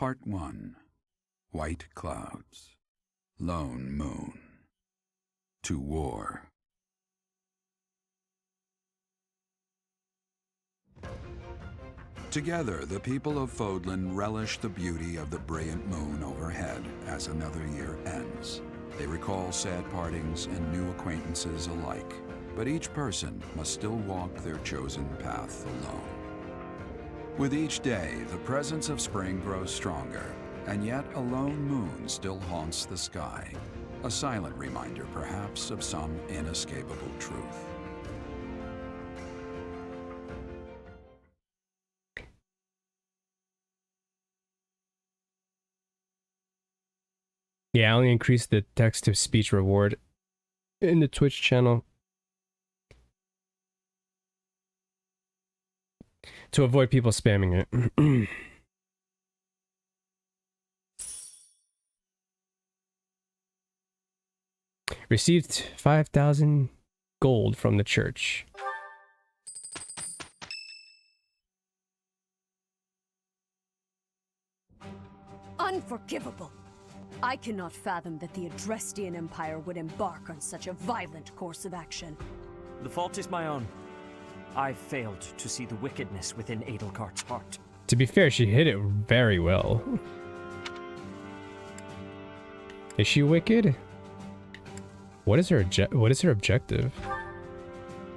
Part 1. White Clouds. Lone Moon. To War. Together, the people of Fodlan relish the beauty of the brilliant moon overhead as another year ends. They recall sad partings and new acquaintances alike, but each person must still walk their chosen path alone. With each day, the presence of spring grows stronger, and yet a lone moon still haunts the sky, a silent reminder perhaps of some inescapable truth. Yeah, I only increased the text-to-speech reward in the Twitch channel to avoid people spamming it. Received 5,000 gold from the church. Unforgivable! I cannot fathom that the Adrestian Empire would embark on such a violent course of action. The fault is my own. I failed to see the wickedness within Edelgard's heart. To be fair, she hit it very well. Is she wicked? What is her objective?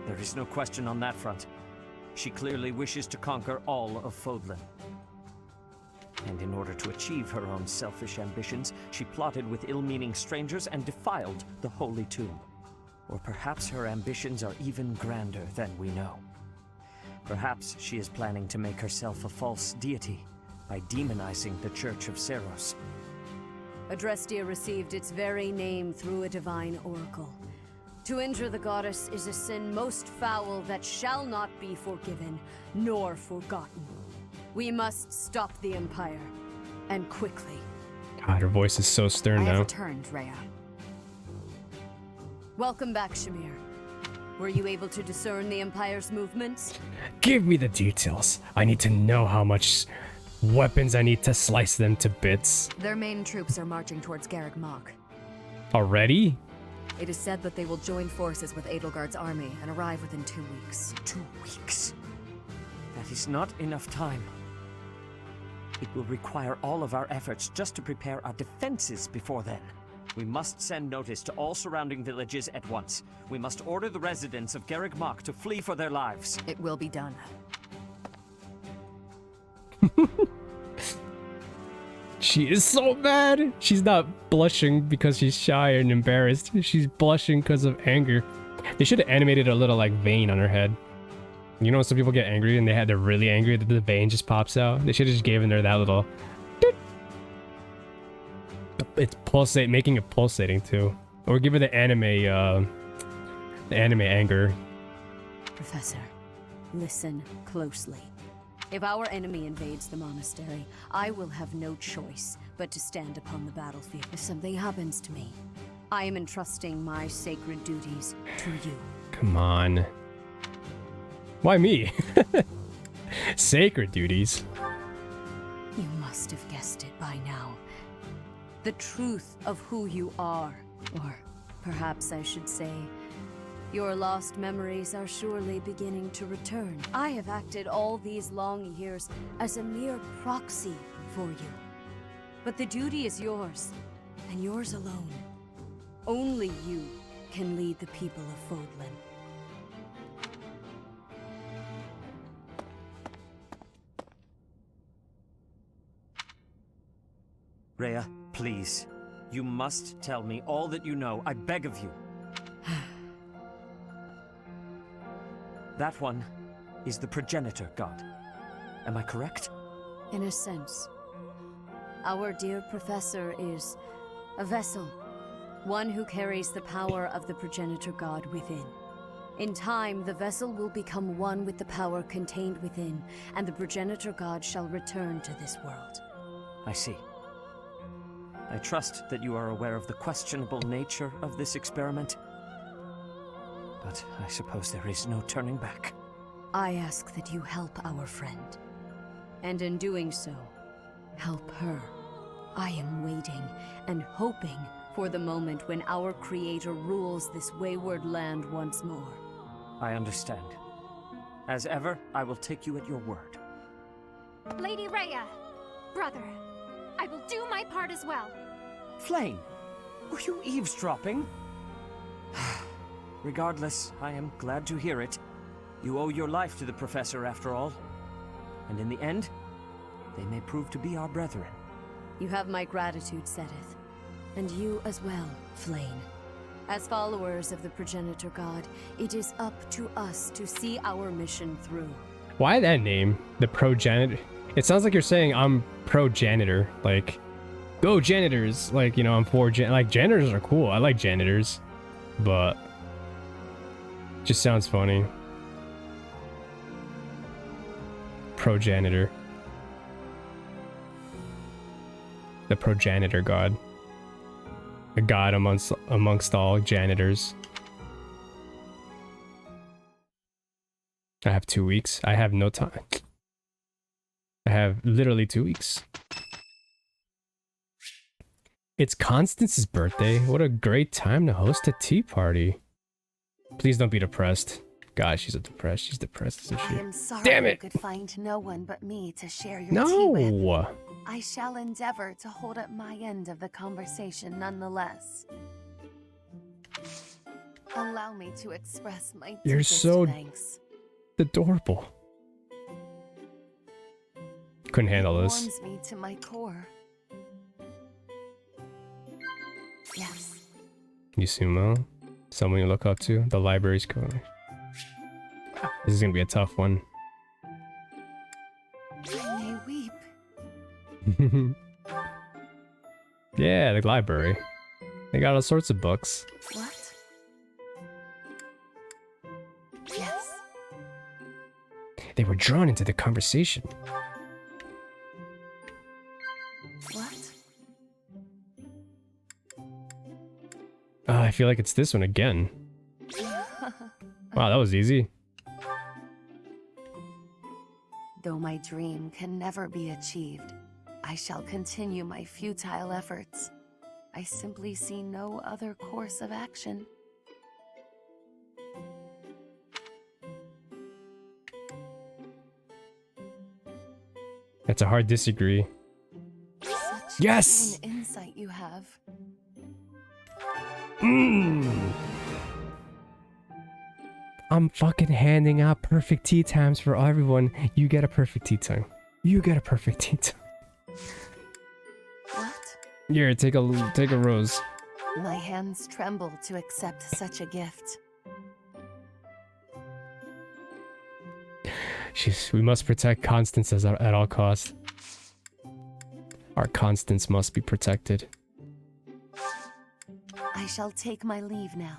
There is no question on that front. She clearly wishes to conquer all of Fodlan. And in order to achieve her own selfish ambitions, she plotted with ill-meaning strangers and defiled the Holy Tomb. Or perhaps her ambitions are even grander than we know. Perhaps she is planning to make herself a false deity by demonizing the Church of Seros. Adrestia received its very name through a divine oracle. To injure the goddess is a sin most foul that shall not be forgiven, nor forgotten. We must stop the Empire, and quickly. God, her voice is so stern now. I have returned, Rhea. Welcome back, Shamir. Were you able to discern the Empire's movements? Give me the details. I need to know how much weapons I need to slice them to bits. Their main troops are marching towards Garreg Mach. Already? It is said that they will join forces with Edelgard's army and arrive within 2 weeks. 2 weeks? That is not enough time. It will require all of our efforts just to prepare our defenses before then. We must send notice to all surrounding villages at once. We must order the residents of Garreg Mach to flee for their lives. It will be done. She is so mad. She's not blushing because she's shy and embarrassed. She's blushing because of anger. They should have animated a little like vein on her head. You know when some people get angry and they're really angry that the vein just pops out? They should have just given her that little... It's pulsate, making it pulsating too. Or give her the anime anger. Professor, listen closely. If our enemy invades the monastery, I will have no choice but to stand upon the battlefield. If something happens to me, I am entrusting my sacred duties to you. Come on. Why me? Sacred duties. You must have guessed it by now. The truth of who you are, or perhaps I should say, your lost memories are surely beginning to return. I have acted all these long years as a mere proxy for you. But the duty is yours, and yours alone. Only you can lead the people of Fodlan. Rhea, please. You must tell me all that you know. I beg of you. That one is the progenitor god. Am I correct? In a sense. Our dear professor is a vessel. One who carries the power of the progenitor god within. In time, the vessel will become one with the power contained within, and the progenitor god shall return to this world. I see. I trust that you are aware of the questionable nature of this experiment. But I suppose there is no turning back. I ask that you help our friend. And in doing so, help her. I am waiting and hoping for the moment when our creator rules this wayward land once more. I understand. As ever, I will take you at your word. Lady Rhea, brother, I will do my part as well. Flayne, were you eavesdropping? Regardless, I am glad to hear it. You owe your life to the Professor, after all. And in the end, they may prove to be our brethren. You have my gratitude, Sedith. And you as well, Flayne. As followers of the Progenitor God, it is up to us to see our mission through. Why that name? The progenitor? It sounds like you're saying I'm pro-janitor. Like, go janitors! Like, you know, I'm for like, janitors are cool. I like janitors. But... just sounds funny. Progenitor. The progenitor god. A god amongst all janitors. I have 2 weeks. I have no time. I have literally 2 weeks. It's Constance's birthday. What a great time to host a tea party. Please don't be depressed. God, she's depressed. She's depressed, isn't she? I am sorry Damn it! you could find no one but me to share your tea with. No! I shall endeavor to hold up my end of the conversation nonetheless. Allow me to express my You're deepest so thanks. adorable. Couldn't handle this. Warms me to my core. Yes. Yusumo? Someone you look up to? The library's going. This is gonna be a tough one. I may weep. Yeah, the library. They got all sorts of books. What? Yes. They were drawn into the conversation. What? I feel like it's this one again. Wow, that was easy. Though my dream can never be achieved, I shall continue my futile efforts. I simply see no other course of action. That's a hard disagree. Such Yes! keen insight you have. I'm fucking handing out perfect tea times for everyone. You get a perfect tea time. You get a perfect tea time. What? Here, take a rose. My hands tremble to accept such a gift. We must protect Constance at all costs. Our Constance must be protected. I shall take my leave now.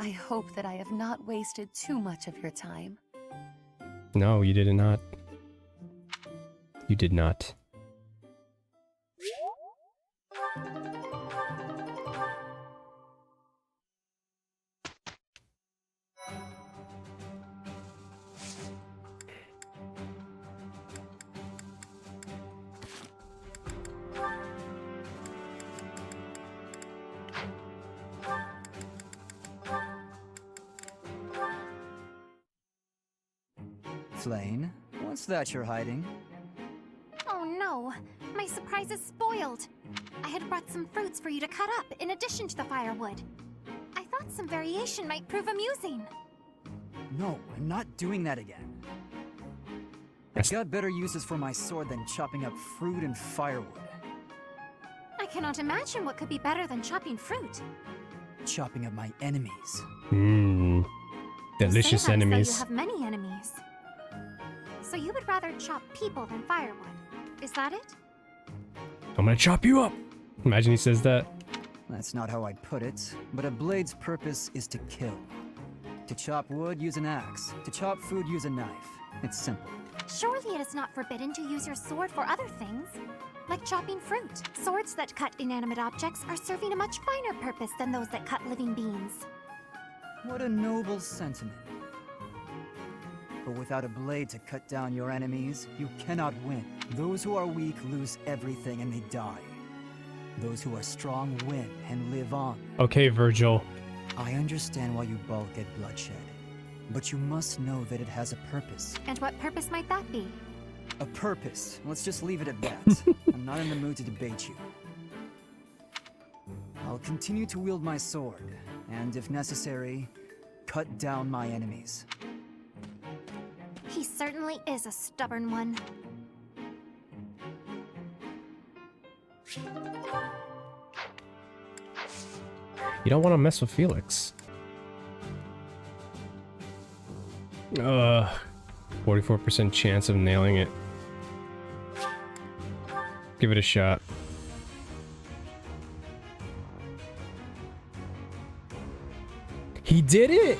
I hope that I have not wasted too much of your time. No, you did not. You did not. Flayne, what's that you're hiding? Oh no, my surprise is spoiled. I had brought some fruits for you to cut up in addition to the firewood. I thought some variation might prove amusing. No, I'm not doing that again. I've got better uses for my sword than chopping up fruit and firewood. I cannot imagine what could be better than chopping fruit. Chopping up my enemies. Mmm. Delicious You say that enemies. as though you have many enemies. So you would rather chop people than firewood. Is that it? I'm gonna chop you up. Imagine he says that. That's not how I'd put it, but a blade's purpose is to kill. To chop wood, use an axe. To chop food, use a knife. It's simple. Surely it is not forbidden to use your sword for other things, like chopping fruit. Swords that cut inanimate objects are serving a much finer purpose than those that cut living beings. What a noble sentiment. But without a blade to cut down your enemies, you cannot win. Those who are weak lose everything and they die. Those who are strong win and live on. Okay, Virgil. I understand why you balk at bloodshed, but you must know that it has a purpose. And what purpose might that be? A purpose. Let's just leave it at that. I'm not in the mood to debate you. I'll continue to wield my sword, and if necessary, cut down my enemies. He certainly is a stubborn one. You don't want to mess with Felix. 44% chance of nailing it. Give it a shot. He did it!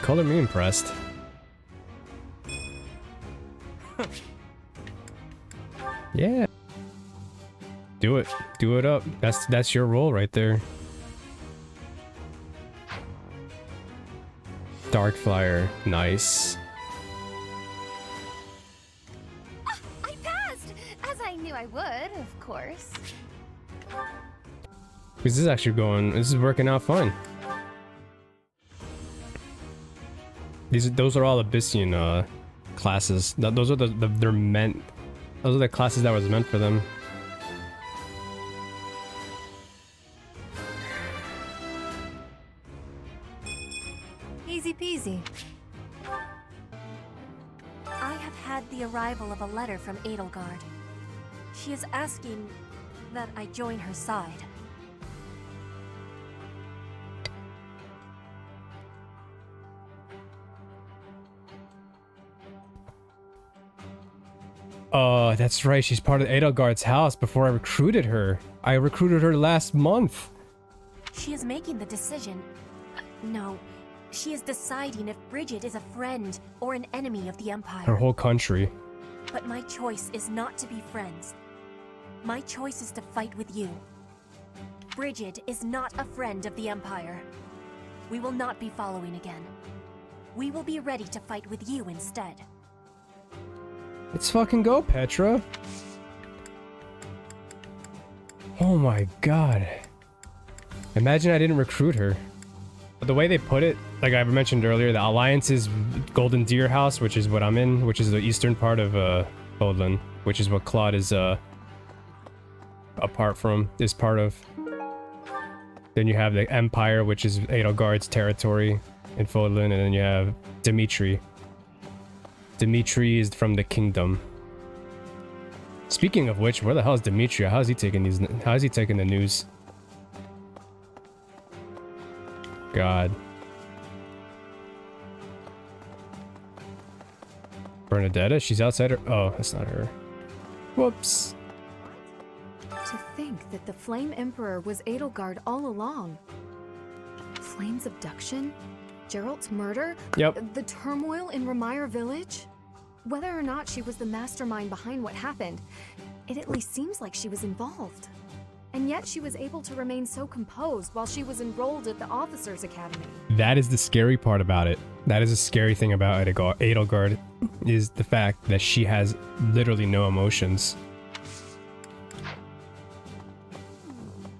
Color me impressed. Yeah. Do it. Do it up. That's your role right there. Dark Flyer. Nice. I passed! As I knew I would, of course. This is actually going. This is working out fine. Those are all Abyssian classes. Those are they're meant. Those are the classes that was meant for them. Easy peasy. I have had the arrival of a letter from Edelgard. She is asking that I join her side. That's right. She's part of Edelgard's house before I recruited her. I recruited her last month. She is making the decision. No, she is deciding if Bridget is a friend or an enemy of the Empire. Her whole country. But my choice is not to be friends. My choice is to fight with you. Bridget is not a friend of the Empire. We will not be following again. We will be ready to fight with you instead. Let's fucking go, Petra. Oh my god. Imagine I didn't recruit her. But the way they put it, like I mentioned earlier, the Alliance is Golden Deer House, which is what I'm in, which is the eastern part of Fodlan, which is what Claude is part of. Then you have the Empire, which is Edelgard's territory in Fodlan, and then you have Dimitri. Dimitri is from the kingdom. Speaking of which, where the hell is Dimitri? How is he taking the news? God. Bernadetta? She's outside her. Oh, that's not her. Whoops. To think that the Flame Emperor was Edelgard all along. Flame's abduction? Geralt's murder? Yep. The turmoil in Ramire Village? Whether or not she was the mastermind behind what happened, it at least seems like she was involved. And yet she was able to remain so composed while she was enrolled at the Officers' Academy. That is the scary part about it. That is a scary thing about Edelgard, is the fact that she has literally no emotions.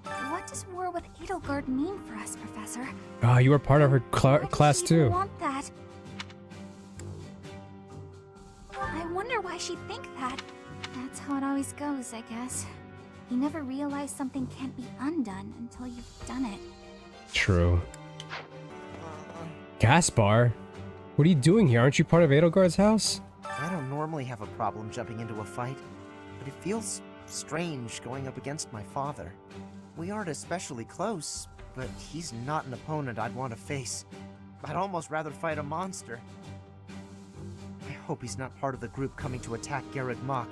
What does war with Edelgard mean for us, Professor? Ah, you were part of her class Why too. does she want that? I wonder why she'd think that. That's how it always goes, I guess. You never realize something can't be undone until you've done it. True. Gaspar? What are you doing here? Aren't you part of Edelgard's house? I don't normally have a problem jumping into a fight, but it feels strange going up against my father. We aren't especially close, but he's not an opponent I'd want to face. I'd almost rather fight a monster. I hope he's not part of the group coming to attack Garreg Mach.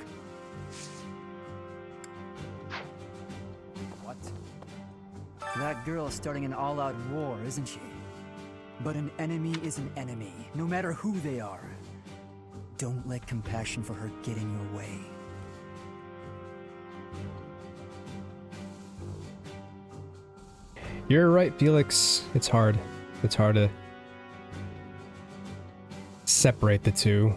What? That girl is starting an all-out war, isn't she? But an enemy is an enemy, no matter who they are. Don't let compassion for her get in your way. You're right, Felix. It's hard. It's hard to separate the two.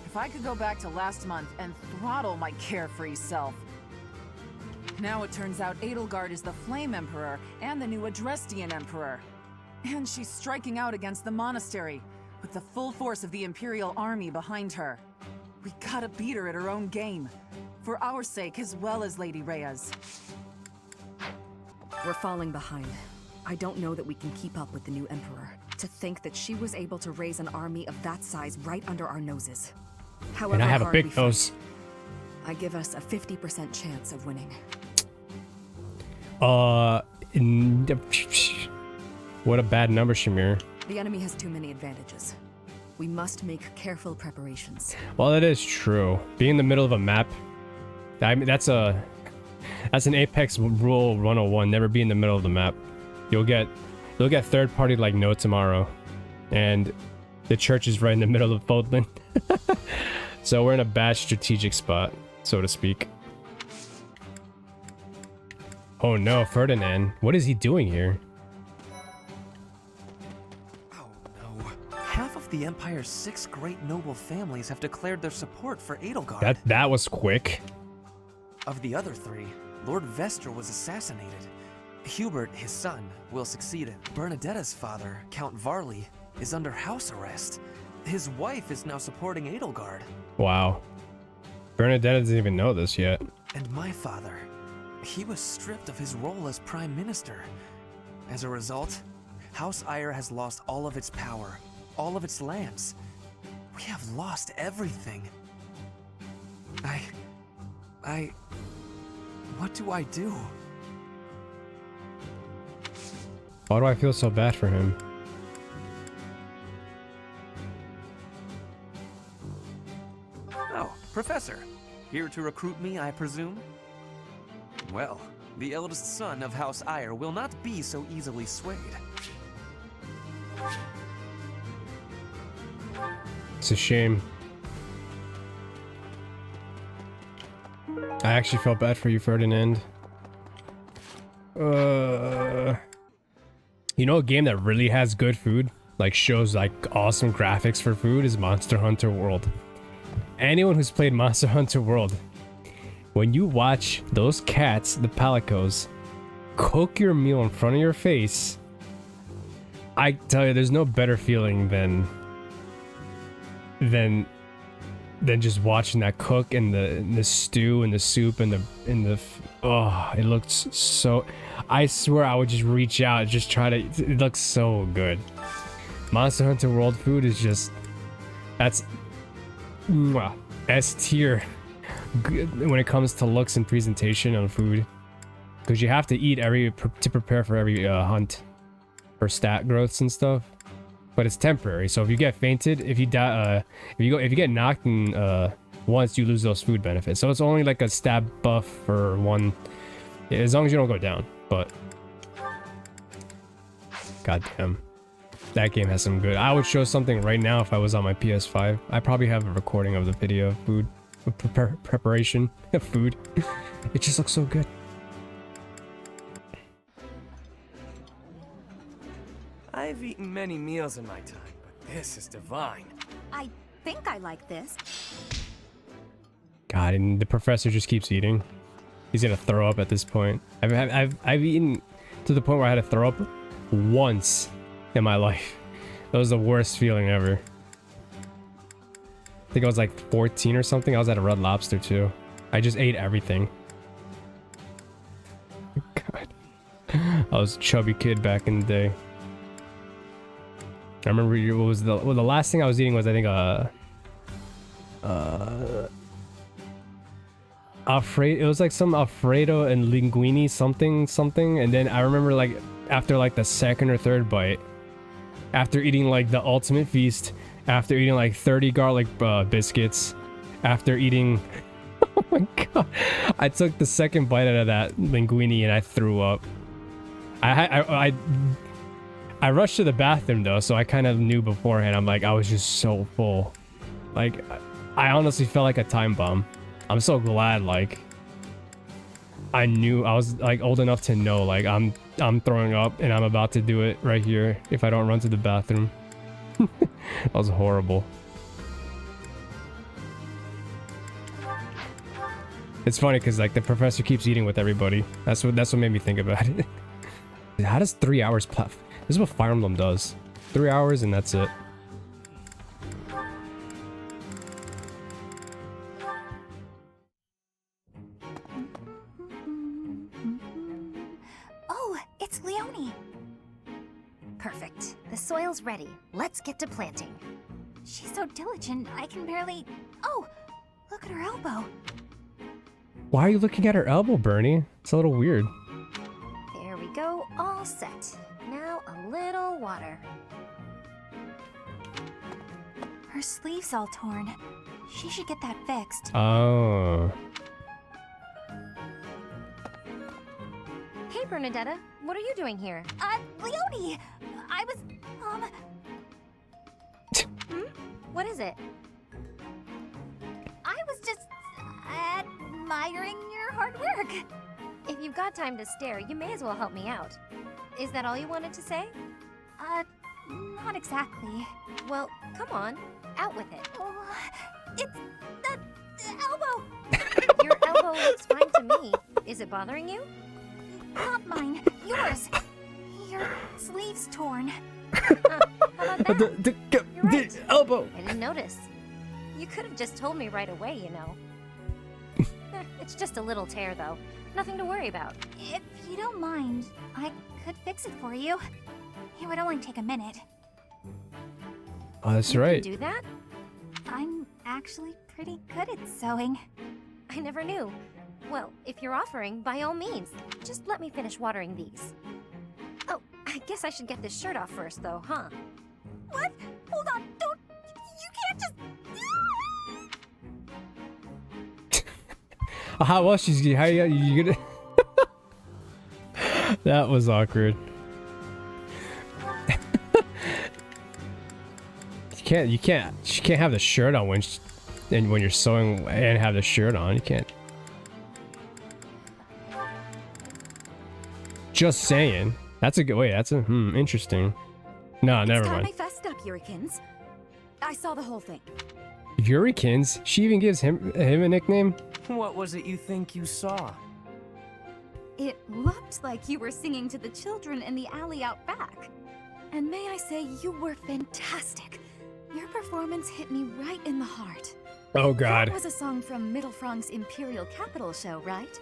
If I could go back to last month and throttle my carefree self. Now it turns out Edelgard is the Flame Emperor and the new Adrestian Emperor. And she's striking out against the monastery, with the full force of the Imperial army behind her. We gotta beat her at her own game, for our sake as well as Lady Rhea's. We're falling behind. I don't know that we can keep up with the new Emperor. To think that she was able to raise an army of that size right under our noses. However, And I have a hard big we fight, nose. I give us a 50% chance of winning. What a bad number, Shamir. The enemy has too many advantages. We must make careful preparations. Well, that is true. Being in the middle of a map, I mean, that's an Apex rule 101. Never be in the middle of the map. You'll get third party like no tomorrow, and the church is right in the middle of Fodlan. So we're in a bad strategic spot, so to speak. Oh no, Ferdinand. What is he doing here? Oh no. Half of the Empire's 6 great noble families have declared their support for Edelgard. That was quick. Of the other 3, Lord Vester was assassinated. Hubert, his son, will succeed him. Bernadetta's father, Count Varley, is under house arrest. His wife is now supporting Edelgard. Wow. Bernadetta doesn't even know this yet. And my father, he was stripped of his role as Prime Minister. As a result, House Eyre has lost all of its power, all of its lands. We have lost everything. What do I do? Why do I feel so bad for him? Oh, Professor. Here to recruit me, I presume? Well, the eldest son of House Eyre will not be so easily swayed. It's a shame. I actually felt bad for you, Ferdinand. You know, a game that really has good food, like shows like awesome graphics for food, is Monster Hunter World. Anyone who's played Monster Hunter World, when you watch those cats, the palicos, cook your meal in front of your face, I tell you, there's no better feeling than just watching that cook and the stew and the soup and the oh, it looks so. I swear I would just reach out and just try to. It looks so good. Monster Hunter World food is just, that's S tier when it comes to looks and presentation on food, because you have to eat to prepare for every hunt for stat growths and stuff. But it's temporary, so if you get fainted, if you die, if you get knocked in once, you lose those food benefits. So it's only like a stab buff for one, as long as you don't go down. But goddamn, that game has some good. I would show something right now if I was on my PS5. I probably have a recording of the video of food preparation of food. It just looks so good. I've eaten many meals in my time, but this is divine. I think I like this. God, and the professor just keeps eating. He's gonna throw up at this point. I've eaten to the point where I had to throw up once in my life. That was the worst feeling ever. I think I was like 14 or something. I was at a Red Lobster too. I just ate everything. God, I was a chubby kid back in the day. I remember what was the last thing I was eating was, I think, it was like some Alfredo and linguine something, and then I remember like after like the second or third bite, after eating like the ultimate feast, after eating like 30 garlic biscuits, after eating oh my god, I took the second bite out of that linguine and I threw up. I rushed to the bathroom though, so I kind of knew beforehand. I'm like, I was just so full. Like, I honestly felt like a time bomb. I'm so glad, like, I knew I was like old enough to know, like, I'm throwing up and I'm about to do it right here if I don't run to the bathroom. That was horrible. It's funny because like the professor keeps eating with everybody. That's what made me think about it. How does 3 hours This is what Fire Emblem does. 3 hours and that's it. Oh, it's Leonie. Perfect. The soil's ready. Let's get to planting. She's so diligent, I can barely... Oh, look at her elbow. Why are you looking at her elbow, Bernie? It's a little weird. There we go, all set. Now a little water. Her sleeve's all torn. She should get that fixed. Oh. Hey, Bernadetta. What are you doing here? Leonie! I was, What is it? I was just admiring your hard work. If you've got time to stare, you may as well help me out. Is that all you wanted to say? Not exactly. Well, come on. Out with it. It's the elbow! Your elbow looks fine to me. Is it bothering you? Not mine. Yours. Your sleeve's torn. How about that? You're right. The elbow. I didn't notice. You could have just told me right away, you know. It's just a little tear, though. Nothing to worry about. If you don't mind, I could fix it for you. It would only take a minute. Oh, that's right. Do that? I'm actually pretty good at sewing. I never knew. Well, if you're offering, by all means. Just let me finish watering these. Oh, I guess I should get this shirt off first, though, huh? What? Hold on, don't... You can't just... How else how you gonna... That was awkward. She can't have the shirt on when you're sewing and have the shirt on. You can't. Just saying. That's a good way. That's a interesting. No, never mind. It's time I fessed up, Yurikins. I saw the whole thing. Yurikins? She even gives him a nickname? What was it you think you saw? It looked like you were singing to the children in the alley out back. And may I say, you were fantastic. Your performance hit me right in the heart. Oh god. That was a song from Mittelfrank's Imperial Capital show, right?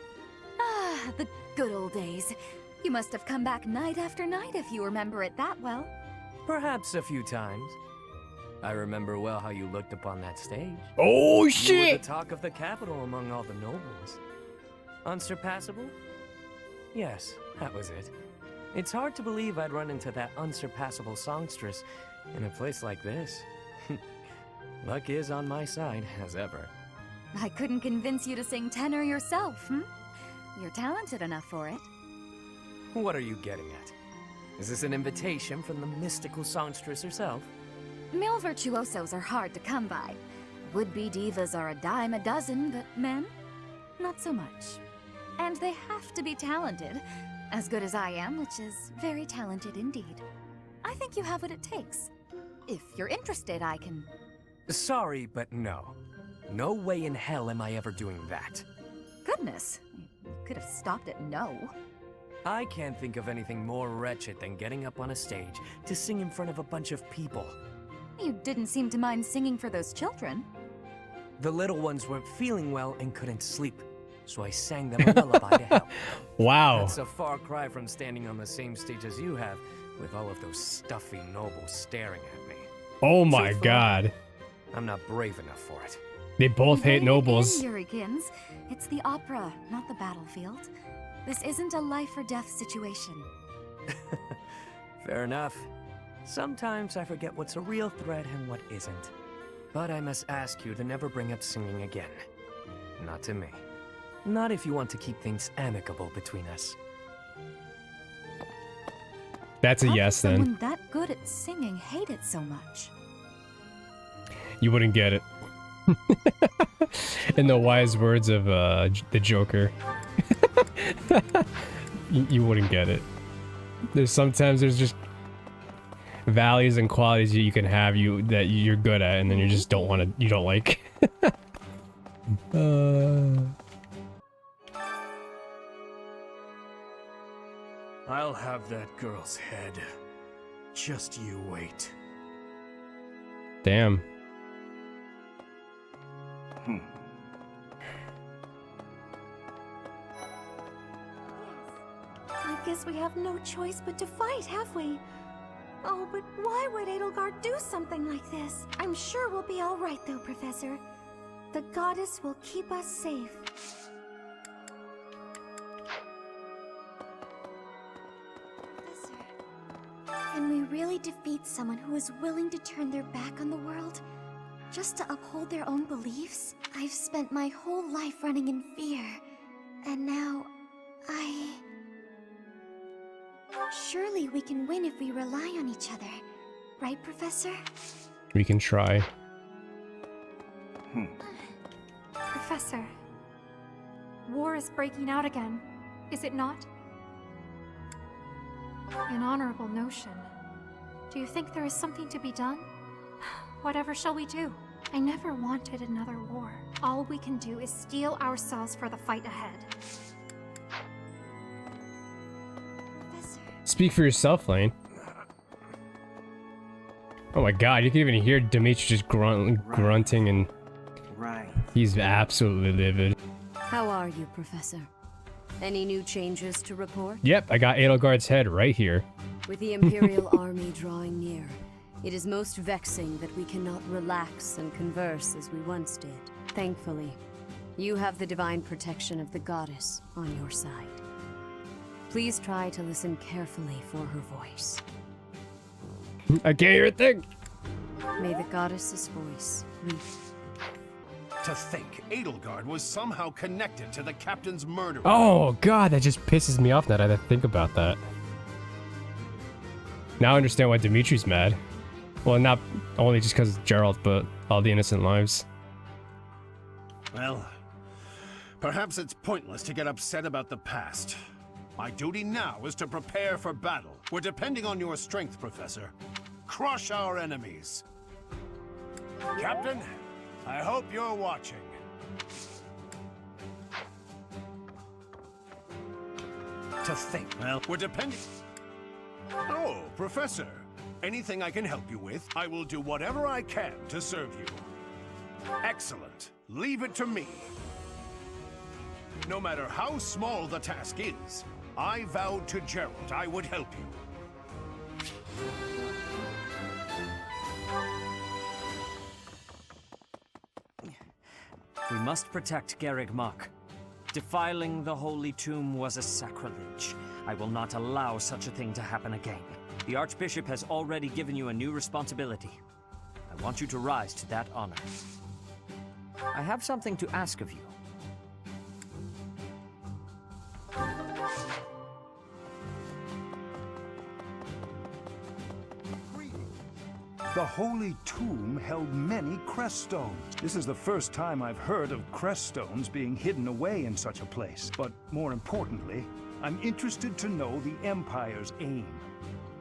Ah, the good old days. You must have come back night after night if you remember it that well. Perhaps a few times. I remember well how you looked upon that stage. Oh You were shit! the talk of the capital among all the nobles. Unsurpassable? Yes, that was it. It's hard to believe I'd run into that unsurpassable songstress in a place like this. Luck is on my side, as ever. I couldn't convince you to sing tenor yourself, You're talented enough for it. What are you getting at? Is this an invitation from the mystical songstress herself? Male virtuosos are hard to come by. Would-be divas are a dime a dozen, but men? Not so much. And they have to be talented. As good as I am, which is very talented indeed. I think you have what it takes. If you're interested, I can... Sorry, but no. No way in hell am I ever doing that. Goodness. You could have stopped at no. I can't think of anything more wretched than getting up on a stage to sing in front of a bunch of people. You didn't seem to mind singing for those children. The little ones weren't feeling well and couldn't sleep, so I sang them a lullaby to help. Wow. That's a far cry from standing on the same stage as you have, with all of those stuffy nobles staring at me. Oh my Truthfully, god. I'm not brave enough for it. They both hate nobles. Yurikins. It's the opera, not the battlefield. This isn't a life or death situation. Fair enough. Sometimes I forget what's a real threat and what isn't. But I must ask you to never bring up singing again. Not to me. Not if you want to keep things amicable between us. That's a yes then. Someone that good at singing hate it so much. You wouldn't get it. In the wise words of the Joker. You wouldn't get it. There's just values and qualities that you can have that you're good at, and then you just don't like. I'll have that girl's head. Just you wait. Damn. I guess we have no choice but to fight, have we? Oh, but why would Edelgard do something like this? I'm sure we'll be all right, though, Professor. The goddess will keep us safe. Professor, can we really defeat someone who is willing to turn their back on the world just to uphold their own beliefs? I've spent my whole life running in fear, and now Surely we can win if we rely on each other. Right, Professor? We can try. Professor, war is breaking out again, is it not? An honorable notion. Do you think there is something to be done? Whatever shall we do? I never wanted another war. All we can do is steel ourselves for the fight ahead. Speak for yourself, Flayne. Oh my god, you can even hear Dimitri just grunting, and he's absolutely livid. How are you, Professor? Any new changes to report? Yep, I got Edelgard's head right here. With the Imperial army drawing near, it is most vexing that we cannot relax and converse as we once did. Thankfully, you have the divine protection of the goddess on your side. Please try to listen carefully for her voice. I can't hear a thing! May the goddess's voice reach. To think Edelgard was somehow connected to the captain's murder. Oh god, that just pisses me off now that I think about that. Now I understand why Dimitri's mad. Well, not only just because of Gerald, but all the innocent lives. Well, perhaps it's pointless to get upset about the past. My duty now is to prepare for battle. We're depending on your strength, Professor. Crush our enemies. Captain, I hope you're watching. To think, well, we're depending... Oh, Professor. Anything I can help you with, I will do whatever I can to serve you. Excellent. Leave it to me. No matter how small the task is, I vowed to Gerald I would help you. We must protect Garreg Mach. Defiling the Holy Tomb was a sacrilege. I will not allow such a thing to happen again. The Archbishop has already given you a new responsibility. I want you to rise to that honor. I have something to ask of you. The Holy Tomb held many crest stones. This is the first time I've heard of crest stones being hidden away in such a place. But more importantly, I'm interested to know the Empire's aim.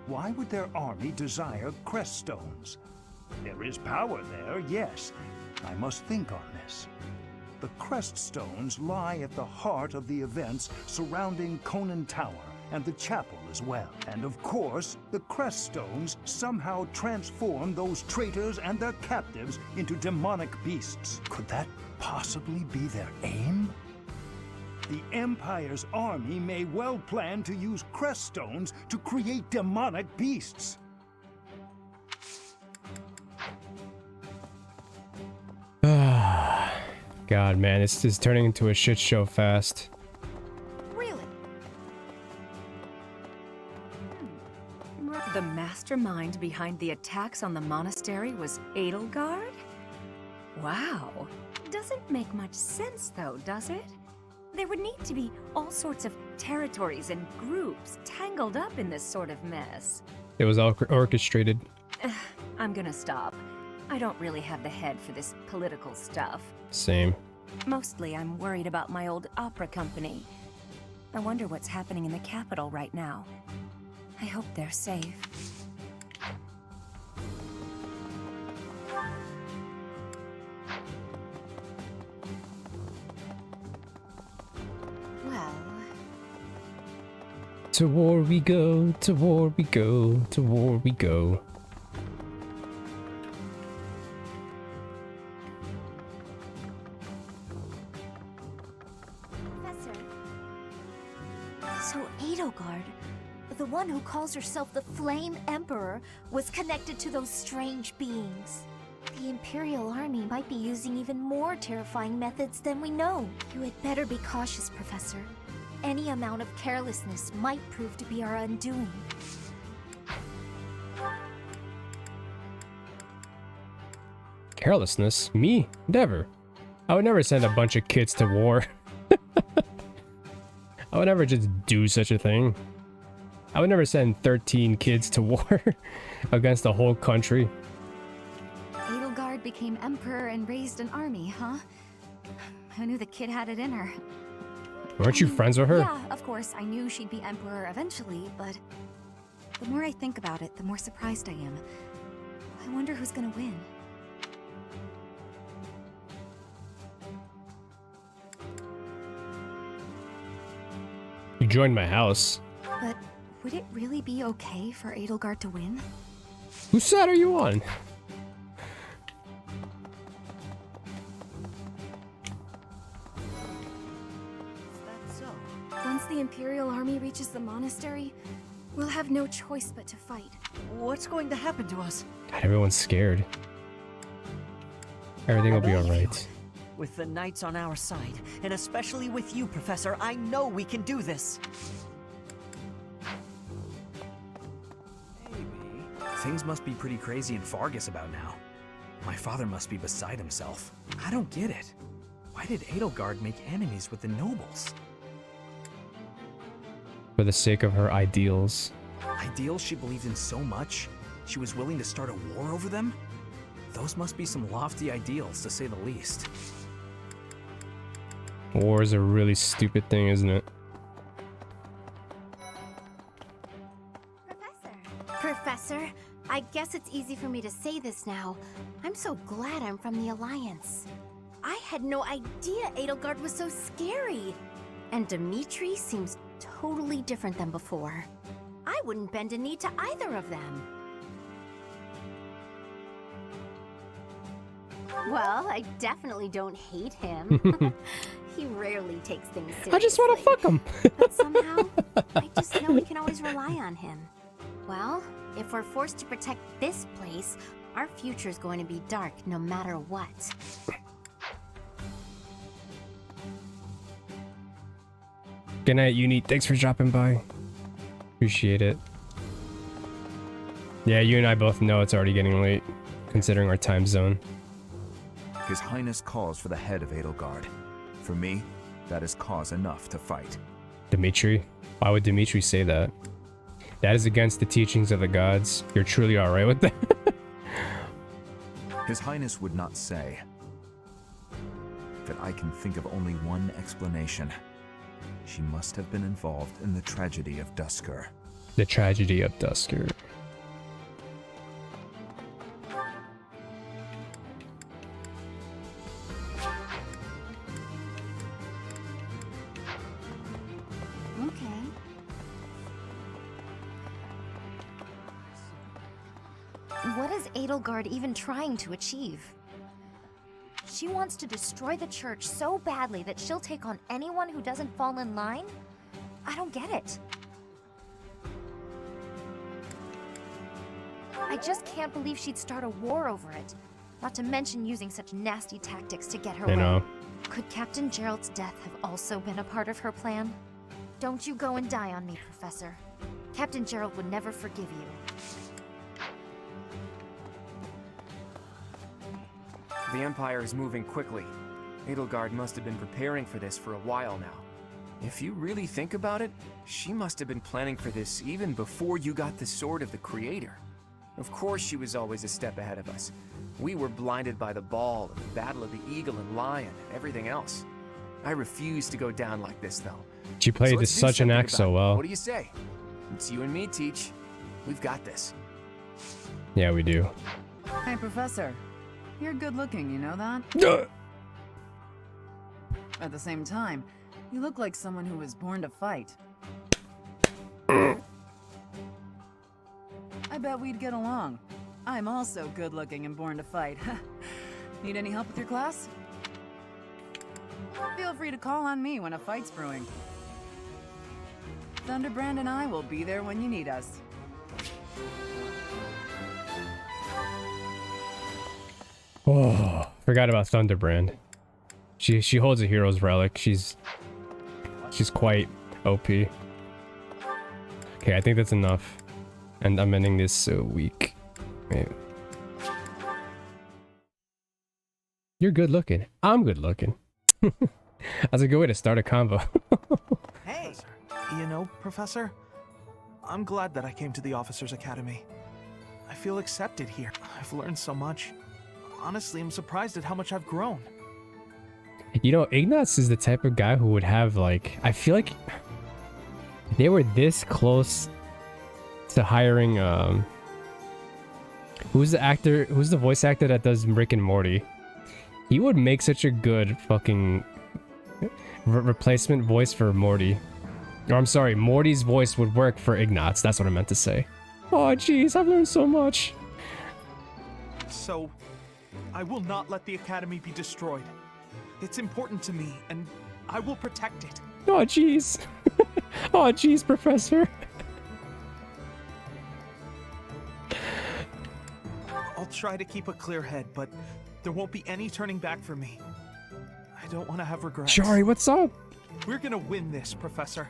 Why would their army desire crest stones? There is power there, yes. I must think on this. The crest stones lie at the heart of the events surrounding Conan Tower and the chapel as well. And of course, the crest stones somehow transform those traitors and their captives into demonic beasts. Could that possibly be their aim? The Empire's army may well plan to use crest stones to create demonic beasts. God, man, this is turning into a shit show fast. The mastermind behind the attacks on the monastery was Edelgard? Wow. Doesn't make much sense though, does it? There would need to be all sorts of territories and groups tangled up in this sort of mess. It was all orchestrated. I'm gonna stop. I don't really have the head for this political stuff. Same. Mostly, I'm worried about my old opera company. I wonder what's happening in the capital right now. I hope they're safe. Well, to war we go, to war we go, to war we go. So Edelgard, the one who calls herself the Flame Emperor, was connected to those strange beings. The Imperial Army might be using even more terrifying methods than we know. You had better be cautious, Professor. Any amount of carelessness might prove to be our undoing. Carelessness? Me? Never. I would never send a bunch of kids to war. I would never just do such a thing. I would never send 13 kids to war against the whole country. Edelgard became emperor and raised an army, huh? Who knew the kid had it in her? Weren't you friends with her? Yeah, of course, I knew she'd be emperor eventually, but the more I think about it, the more surprised I am. I wonder who's gonna win. You joined my house. But would it really be okay for Edelgard to win? Whose side are you on? Once the Imperial Army reaches the monastery, we'll have no choice but to fight. What's going to happen to us? God, everyone's scared. Everything will be alright. With the Knights on our side, and especially with you, Professor, I know we can do this. Things must be pretty crazy in Fargus about now. My father must be beside himself. I don't get it. Why did Edelgard make enemies with the nobles? For the sake of her ideals. Ideals she believed in so much? She was willing to start a war over them? Those must be some lofty ideals, to say the least. War is a really stupid thing, isn't it? Professor, I guess it's easy for me to say this now. I'm so glad I'm from the Alliance. I had no idea Edelgard was so scary. And Dimitri seems totally different than before. I wouldn't bend a knee to either of them. Well, I definitely don't hate him. He rarely takes things seriously. I just want to fuck him. But somehow, I just know we can always rely on him. Well, if we're forced to protect this place, our future's going to be dark no matter what. Good night, Uni. Thanks for dropping by. Appreciate it. Yeah, you and I both know it's already getting late, considering our time zone. His Highness calls for the head of Edelgard. For me, that is cause enough to fight. Dimitri? Why would Dimitri say that? That is against the teachings of the gods. You're truly alright with that? His Highness would not say. But I can think of only one explanation. She must have been involved in the tragedy of Duskur. The tragedy of Duskur. What is Edelgard even trying to achieve? She wants to destroy the church so badly that she'll take on anyone who doesn't fall in line? I don't get it. I just can't believe she'd start a war over it. Not to mention using such nasty tactics to get her way. I know. Could Captain Gerald's death have also been a part of her plan? Don't you go and die on me, Professor. Captain Gerald would never forgive you. The Empire is moving quickly. Edelgard must have been preparing for this for a while now. If you really think about it, she must have been planning for this even before you got the Sword of the Creator. Of course she was always a step ahead of us. We were blinded by the ball, and the battle of the eagle and lion, and everything else. I refuse to go down like this, though. She played let's do such an something act so about it. well. What do you say? It's you and me, Teach. We've got this. Yeah, we do. Hey, Professor. You're good looking, you know that? At the same time, you look like someone who was born to fight. I bet we'd get along. I'm also good looking and born to fight. Need any help with your class? Feel free to call on me when a fight's brewing. Thunderbrand and I will be there when you need us. Oh, forgot about Thunderbrand. She holds a hero's relic. She's quite OP. Okay, I think that's enough. And I'm ending this week. Wait. You're good looking. I'm good looking. That's a good way to start a convo. Hey! You know, Professor, I'm glad that I came to the Officers Academy. I feel accepted here. I've learned so much. Honestly, I'm surprised at how much I've grown. You know, Ignatz is the type of guy who would have, like, I feel like they were this close to hiring, who's the voice actor that does Rick and Morty? He would make such a good fucking replacement voice for Morty. Or I'm sorry, Morty's voice would work for Ignatz. That's what I meant to say. Oh, jeez, I've learned so much. So, I will not let the Academy be destroyed. It's important to me, and I will protect it. Oh, jeez. Oh, jeez, Professor. I'll try to keep a clear head, but there won't be any turning back for me. I don't want to have regrets. Shari, what's up? We're gonna win this, Professor.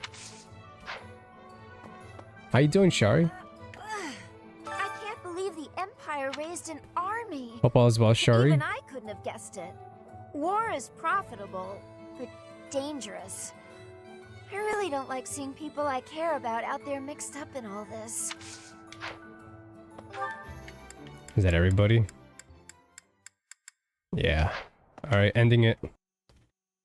How you doing, Shari? I can't believe the Empire raised an army. Hope all is well, Shari. Even I couldn't have guessed it. War is profitable, but dangerous. I really don't like seeing people I care about out there mixed up in all this. Is that everybody? Yeah. Alright, ending it.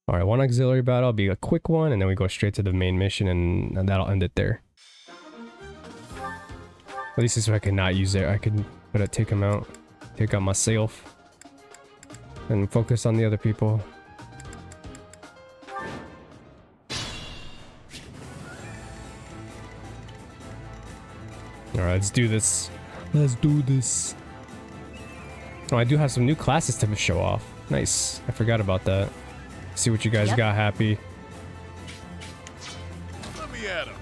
Alright, one auxiliary battle will be a quick one, and then we go straight to the main mission, and that'll end it there. At least if I could not use it, I could take him out. Take out myself. And focus on the other people. Alright, let's do this. Let's do this. Oh, I do have some new classes to show off. Nice. I forgot about that. See what you guys got happy. Let me at him.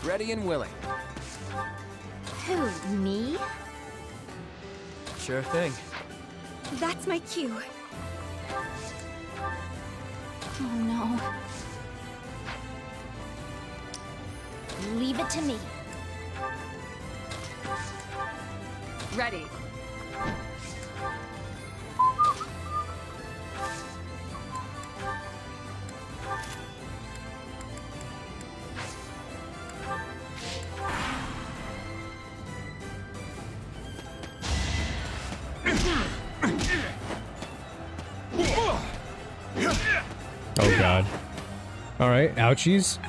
Ready and willing. Who, me? Sure thing. That's my cue. Oh no. Leave it to me. Ready. Oh god. Alright, ouchies.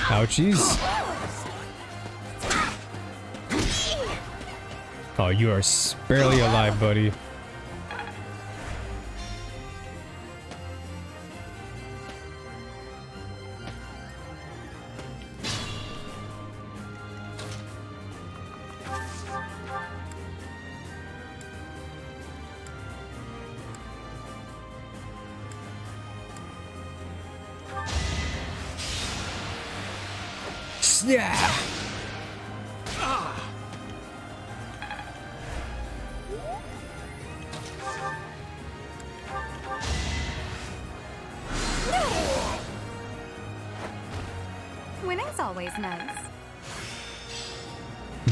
Ouchies. Oh, you are barely alive, buddy. Yeah. Winning's always nice.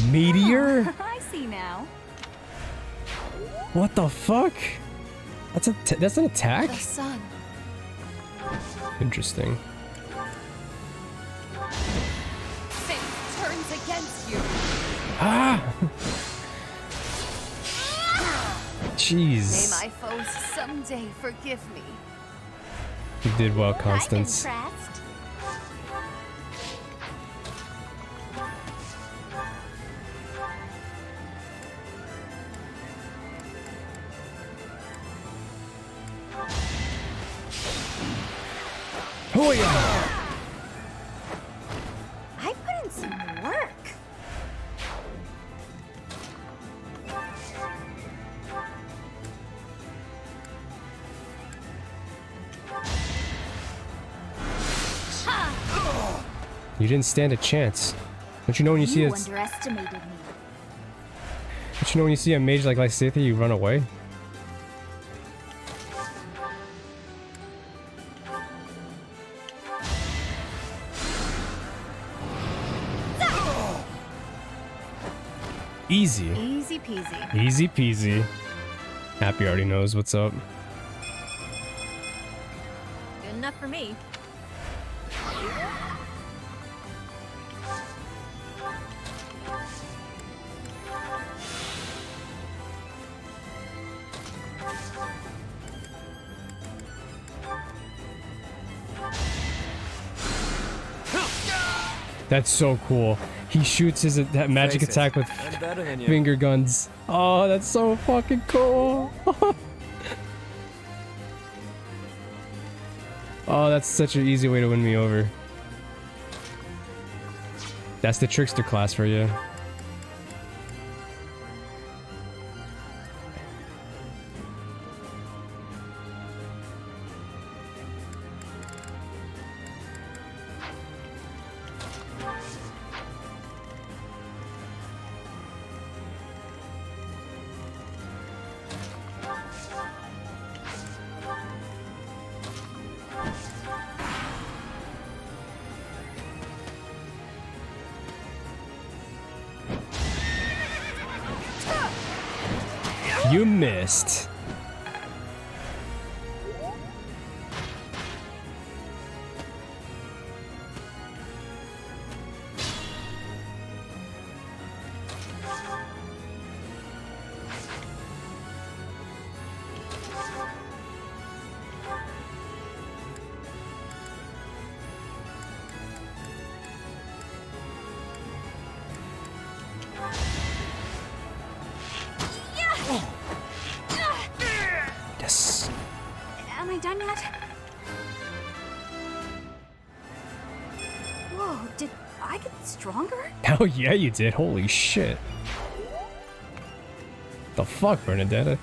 Meteor? I see now. What the fuck? That's an attack? The sun. Interesting. Fate turns against you. Ah! Jeez. May my foes someday forgive me. You did well, Constance. I'm impressed. Oh yeah! I put in some work. You didn't stand a chance. Don't you know when you see it? Underestimated me. Don't you know when you see a mage like Lysithea, you run away? Easy. Easy peasy. Easy peasy. Happy already knows what's up. Good enough for me. That's so cool. He shoots his that magic attack with finger guns. Oh, that's so fucking cool. Oh, that's such an easy way to win me over. That's the trickster class for you. You missed. Yes. Am I done yet? Whoa, did I get stronger? Oh yeah, you did. Holy shit. The fuck, Bernadetta?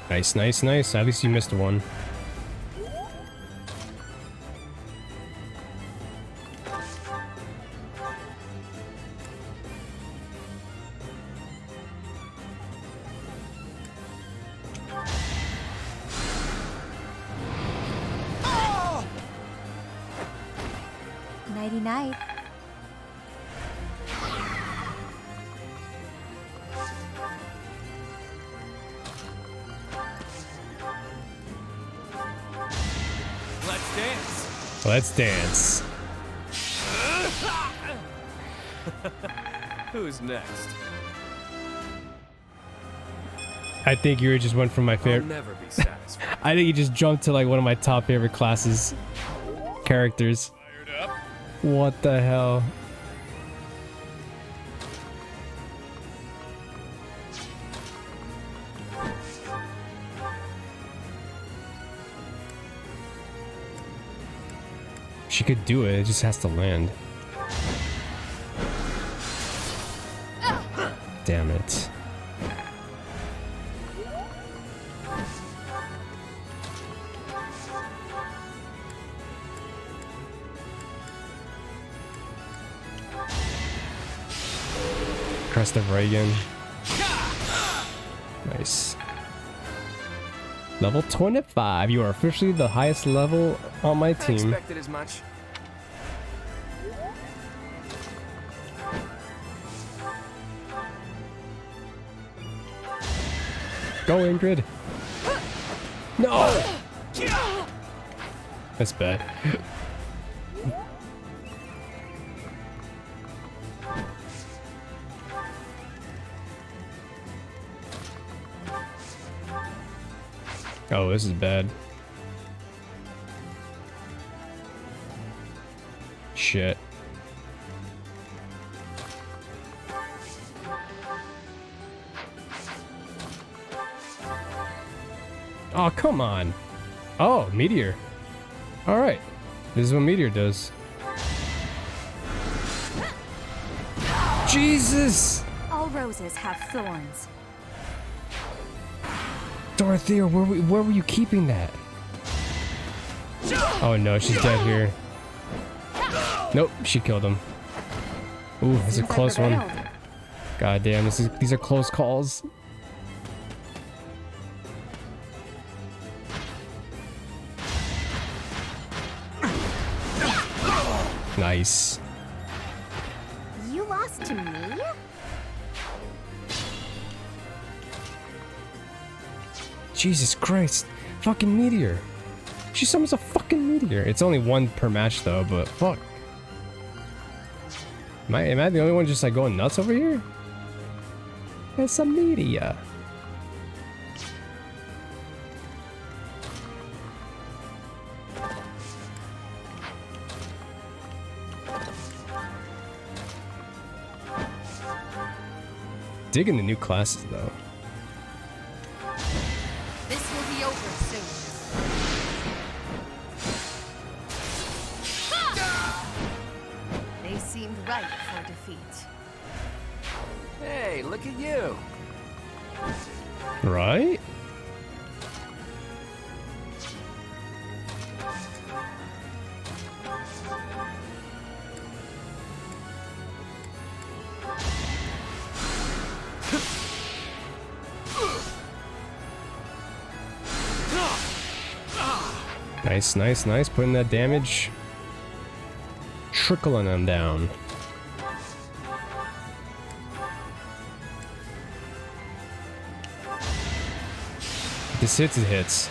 Nice, nice, nice. At least you missed one. Nighty night. Let's dance. Let's dance. Who's next? I think Yuri just went from my favorite. I'll never be satisfied. I think he just jumped to like one of my top favorite classes characters. What the hell? She could do it, it just has to land. Damn it. Crest of Reagan. Nice. Level 25. You are officially the highest level on my I team. expected as much. Go, Ingrid. No! That's bad. Oh, this is bad. Shit. Oh, come on. Oh, meteor. All right. This is what meteor does. Jesus! All roses have thorns. Dorothea, where were you keeping that? Oh no, she's dead here. Nope, she killed him. Ooh, this is a close one. God damn, these are close calls. Nice. You lost to me? Jesus Christ. Fucking meteor. She summons a fucking meteor. It's only one per match though, but fuck. Am I the only one just like going nuts over here? It's a meteor. Digging the new classes though. This will be over soon. They seemed ripe for defeat. Hey, look at you. Right? Nice, nice, nice. Putting that damage. Trickling them down. This hits, it hits.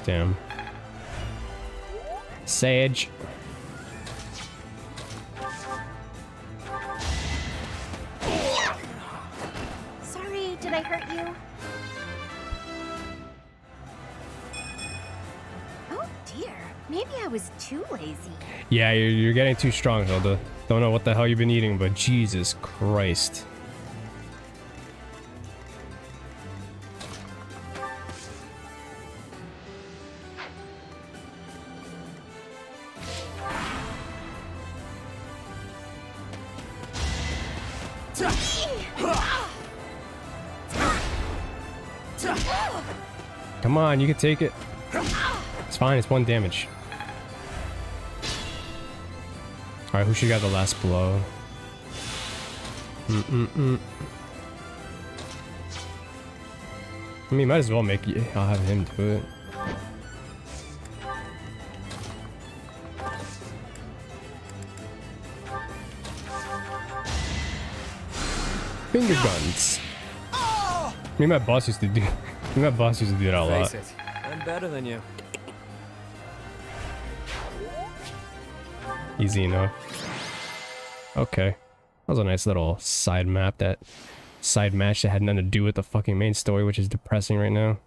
Damn. Sage. Sorry, did I hurt you? Oh dear, maybe I was too lazy. Yeah, you're getting too strong, Hilda. Don't know what the hell you've been eating, but Jesus Christ. Come on, you can take it. It's fine, it's one damage. Alright, who should got the last blow? I mean, might as well make it. I'll have him do it. Finger guns. Me and my boss used to do. Me and my boss used to do that a lot. Face it, I'm better than you. Easy enough. Okay. That was a nice little side map, that side match that had nothing to do with the fucking main story, which is depressing right now.